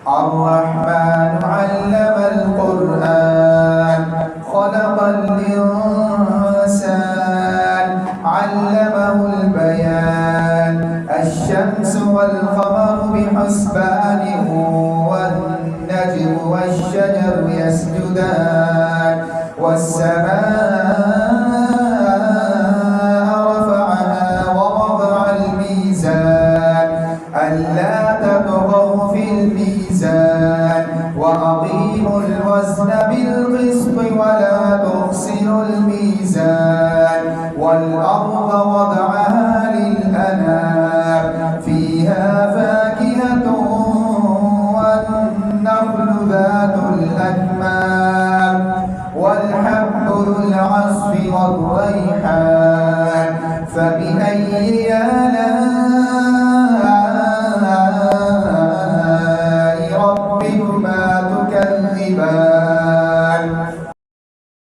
الرحمن علم القرآن خلق الإنسان علمه البيان الشمس والقمر بحسبان والنجم والشجر يسجدان والسماء رفعها ووضع الميزان ألا تطغوا في الميزان وأقيموا الوزن بالقسط ولا تخسروا الميزان والأرض وضعها للأنام فيها فاكهة والنخل ذات الأكمام والحب ذو العصف والريحان فبأي آلاء ربكما تكذبان